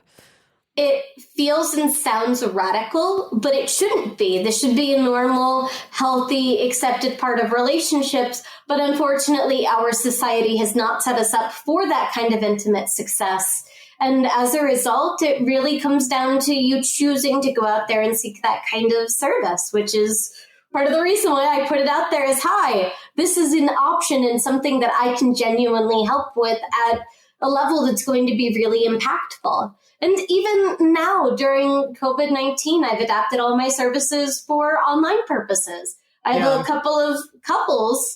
It feels and sounds radical, but it shouldn't be. This should be a normal, healthy, accepted part of relationships. But unfortunately, our society has not set us up for that kind of intimate success. And as a result, it really comes down to you choosing to go out there and seek that kind of service, which is part of the reason why I put it out there is, hi, this is an option and something that I can genuinely help with at a level that's going to be really impactful. And even now, during COVID-19, I've adapted all my services for online purposes. I have several couples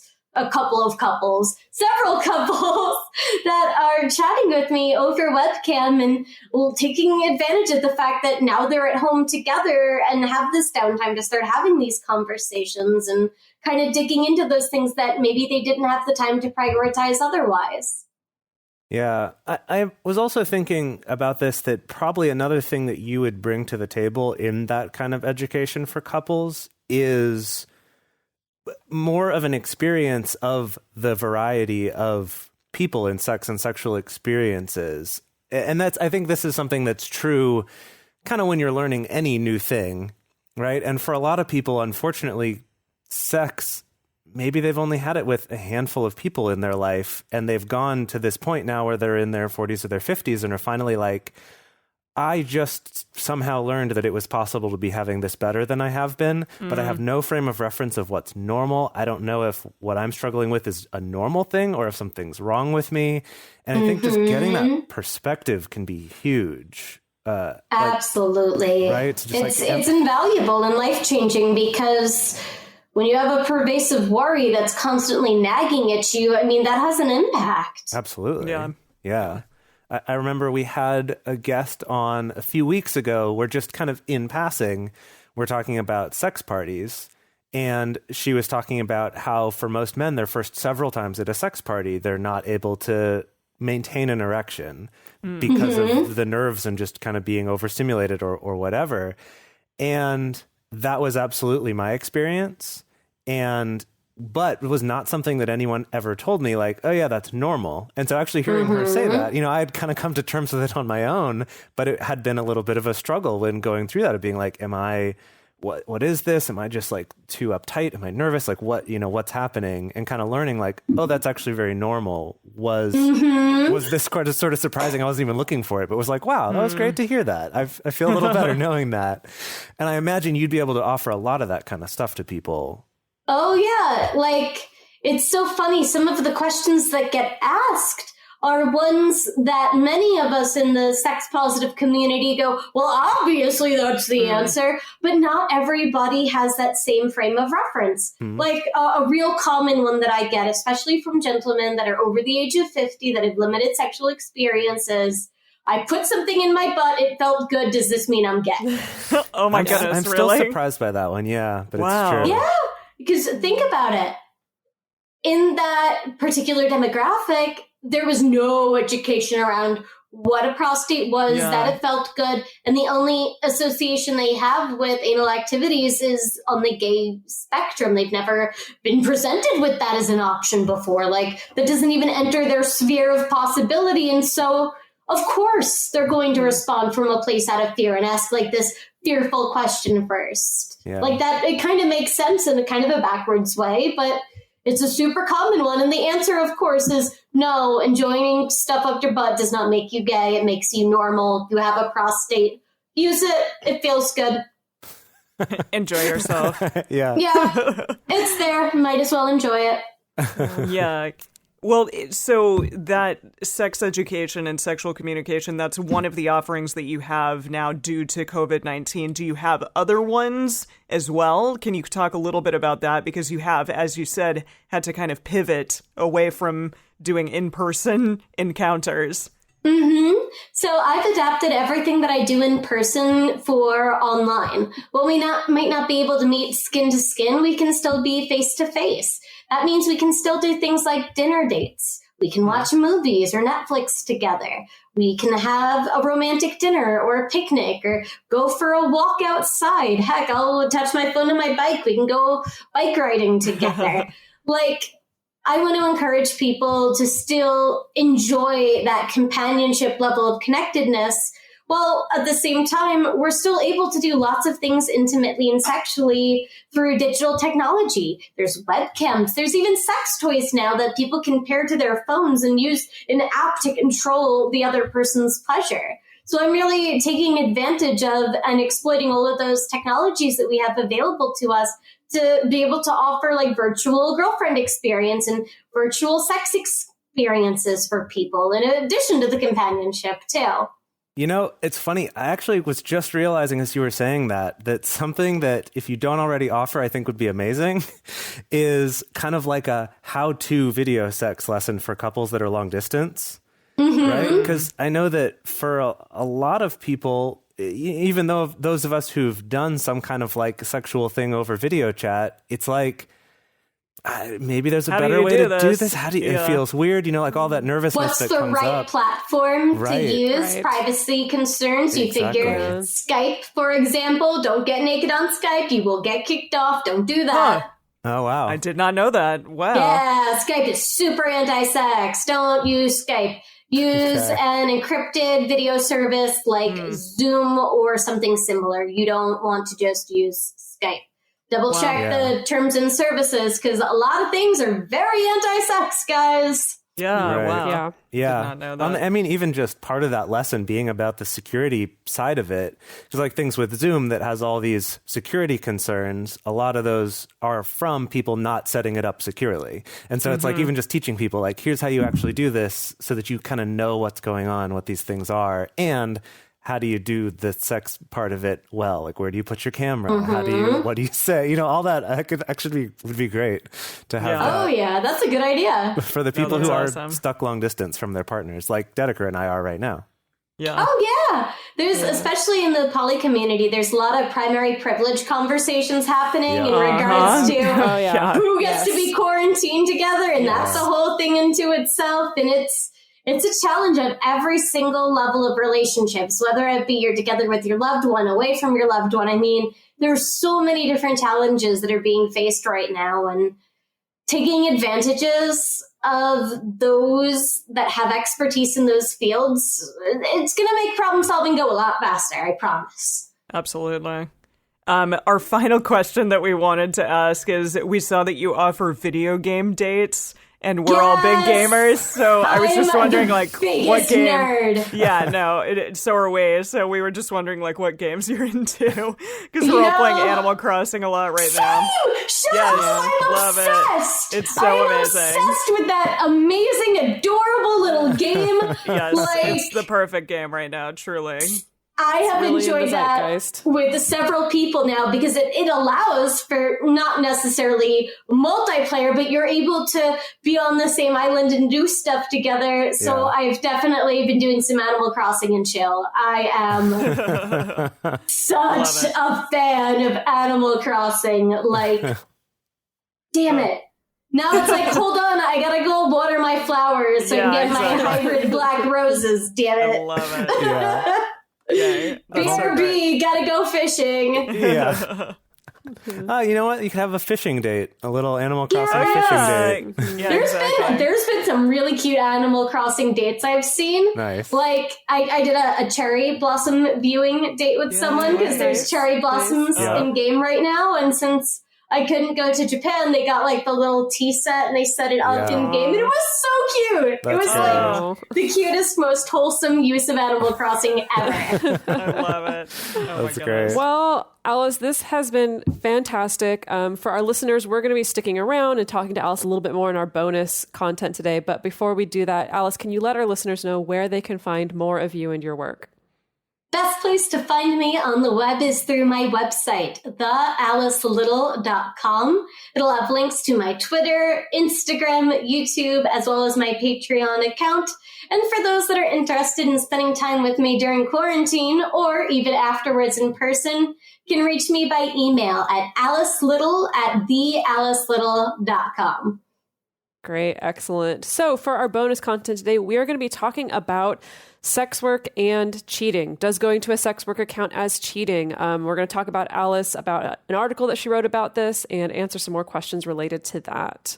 that are chatting with me over webcam and taking advantage of the fact that now they're at home together and have this downtime to start having these conversations and kind of digging into those things that maybe they didn't have the time to prioritize otherwise. Yeah, I was also thinking about this, that probably another thing that you would bring to the table in that kind of education for couples is more of an experience of the variety of people in sex and sexual experiences. And I think this is something that's true kind of when you're learning any new thing, right? And for a lot of people, unfortunately, sex, maybe they've only had it with a handful of people in their life, and they've gone to this point now where they're in their 40s or their 50s and are finally like, I just somehow learned that it was possible to be having this better than I have been, but I have no frame of reference of what's normal. I don't know if what I'm struggling with is a normal thing or if something's wrong with me. And I think just getting that perspective can be huge. Absolutely. Right? So it's invaluable and life-changing because when you have a pervasive worry that's constantly nagging at you, I mean, that has an impact. Absolutely. Yeah. I remember we had a guest on a few weeks ago. We're just kind of in passing. We're talking about sex parties. And she was talking about how for most men, their first several times at a sex party, they're not able to maintain an erection because of the nerves and just kind of being overstimulated or whatever. And that was absolutely my experience. But it was not something that anyone ever told me, like, oh, yeah, that's normal. And so actually hearing her say that, I had kind of come to terms with it on my own, but it had been a little bit of a struggle when going through that of being like, what is this? Am I just like too uptight? Am I nervous? Like what's happening? And kind of learning like, oh, that's actually very normal was this sort of surprising. I wasn't even looking for it, but was like, wow, that was great to hear that. I feel a little better knowing that. And I imagine you'd be able to offer a lot of that kind of stuff to people. Oh, yeah. Like, it's so funny. Some of the questions that get asked are ones that many of us in the sex positive community go, well, obviously that's the answer. But not everybody has that same frame of reference. Like a real common one that I get, especially from gentlemen that are over the age of 50 that have limited sexual experiences. I put something in my butt. It felt good. Does this mean I'm gay? Oh, my goodness. I'm still surprised by that one. Yeah, but it's true. Yeah. Because think about it. In that particular demographic, there was no education around what a prostate was, that it felt good. And the only association they have with anal activities is on the gay spectrum. They've never been presented with that as an option before. Like, that doesn't even enter their sphere of possibility. And so, of course, they're going to respond from a place out of fear and ask like this fearful question first. Yeah. Like that, it kind of makes sense in a kind of a backwards way, but it's a super common one. And the answer, of course, is no, enjoying stuff up your butt does not make you gay. It makes you normal. You have a prostate. Use it. It feels good. Enjoy yourself. Yeah. It's there. Might as well enjoy it. Yeah. Well, so that sex education and sexual communication, that's one of the offerings that you have now due to COVID-19. Do you have other ones as well? Can you talk a little bit about that? Because you have, as you said, had to kind of pivot away from doing in-person encounters. So I've adapted everything that I do in person for online. While we might not be able to meet skin to skin, we can still be face to face. That means we can still do things like dinner dates. We can watch movies or Netflix together. We can have a romantic dinner or a picnic or go for a walk outside. Heck, I'll attach my phone to my bike. We can go bike riding together. I want to encourage people to still enjoy that companionship level of connectedness, while at the same time, we're still able to do lots of things intimately and sexually through digital technology. There's webcams. There's even sex toys now that people can pair to their phones and use an app to control the other person's pleasure. So I'm really taking advantage of and exploiting all of those technologies that we have available to us to be able to offer like virtual girlfriend experience and virtual sex experiences for people, in addition to the companionship too. You know, it's funny. I actually was just realizing as you were saying that something that if you don't already offer, I think would be amazing is kind of like a how-to video sex lesson for couples that are long distance, right? Because I know that for a lot of people, even though those of us who've done some kind of like sexual thing over video chat, it's like, maybe there's a better way to do this. How do you, it feels weird, like all that nervousness that comes up. What's the right platform to use? Right. Privacy concerns. You figure Skype, for example, don't get naked on Skype. You will get kicked off. Don't do that. Oh, wow. I did not know that. Wow. Yeah, Skype is super anti-sex. Don't use Skype. Use an encrypted video service like Zoom or something similar. You don't want to just use Skype. Double check the terms and services, because a lot of things are very anti-sex, guys. Yeah, Right. wow. Yeah. Did not know that. I mean, even just part of that lesson being about the security side of it, just like things with Zoom that has all these security concerns, a lot of those are from people not setting it up securely. And so it's like even just teaching people, like, here's how you actually do this so that you kind of know what's going on, what these things are, and how do you do the sex part of it well? Like, where do you put your camera? What do you say? You know, all that would be great to have. Oh, yeah, that's a good idea. For the people who that's are awesome. stuck long distance from their partners, like Dedeker and I are right now. Yeah. Oh, yeah. There's, especially in the poly community, there's a lot of primary privilege conversations happening in regards to Oh, yeah. who gets to be quarantined together. And that's a whole thing into itself. And it's a challenge on every single level of relationships, whether it be you're together with your loved one, away from your loved one. I mean, there's so many different challenges that are being faced right now, and taking advantages of those that have expertise in those fields, it's going to make problem solving go a lot faster, I promise. Absolutely. Our final question that we wanted to ask is, we saw that you offer video game dates. And we're all big gamers, so I was just wondering, like, what game? Nerd. Yeah, no, so are we. So we were just wondering, like, what games you're into, because we're all playing Animal Crossing a lot right now. Shut Yes, up! I'm love obsessed. it. It's so I'm amazing. obsessed with that amazing, adorable little game. Yes, Like, it's the perfect game right now, truly. I have really in the enjoyed that zeitgeist. with several people now, because it allows for not necessarily multiplayer, but you're able to be on the same island and do stuff together. So I've definitely been doing some Animal Crossing and chill. I am such a fan of Animal Crossing. Like, damn it. Now it's like, hold on, I gotta go water my flowers so I can get my hybrid black roses, damn it. I love it. Yeah. Yeah, that's so great. BRB, gotta go fishing. Yeah. You know what? You could have a fishing date, a little Animal Crossing fishing date. Yeah, There's been some really cute Animal Crossing dates I've seen. Nice. Like, I did a cherry blossom viewing date with someone, because there's cherry blossoms in game right now, and since I couldn't go to Japan, they got like the little tea set and they set it up in game, and it was so cute. It was like the cutest, most wholesome use of Animal Crossing ever. I love it. Oh That's my great. goodness. Well, Alice, this has been fantastic. For our listeners, we're going to be sticking around and talking to Alice a little bit more in our bonus content today. But before we do that, Alice, can you let our listeners know where they can find more of you and your work? Best place to find me on the web is through my website, thealicelittle.com. It'll have links to my Twitter, Instagram, YouTube, as well as my Patreon account. And for those that are interested in spending time with me during quarantine or even afterwards in person, you can reach me by email at alicelittle@thealicelittle.com. Great. Excellent. So for our bonus content today, we are going to be talking about sex work and cheating. Does going to a sex worker count as cheating? We're going to talk about Alice, about an article that she wrote about this, and answer some more questions related to that.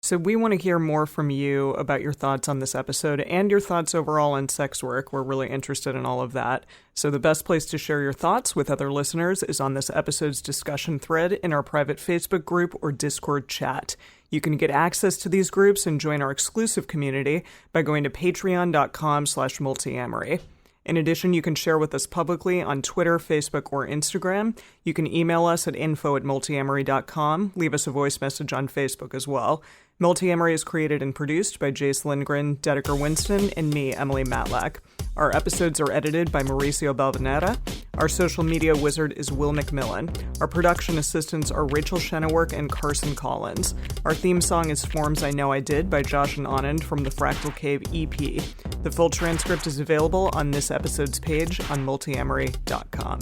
So we want to hear more from you about your thoughts on this episode and your thoughts overall on sex work. We're really interested in all of that. So the best place to share your thoughts with other listeners is on this episode's discussion thread in our private Facebook group or Discord chat. You can get access to these groups and join our exclusive community by going to patreon.com/multiamory. In addition, you can share with us publicly on Twitter, Facebook, or Instagram. You can email us at info@multiamory.com. Leave us a voice message on Facebook as well. Multiamory is created and produced by Jase, Lindgren, Dedeker, Winston, and me, Emily Matlack. Our episodes are edited by Mauricio Balvanera. Our social media wizard is Will McMillan. Our production assistants are Rachel Shennework and Carson Collins. Our theme song is Forms I Know I Did by Josh and Anand from the Fractal Cave EP. The full transcript is available on this episode's page on multiamory.com.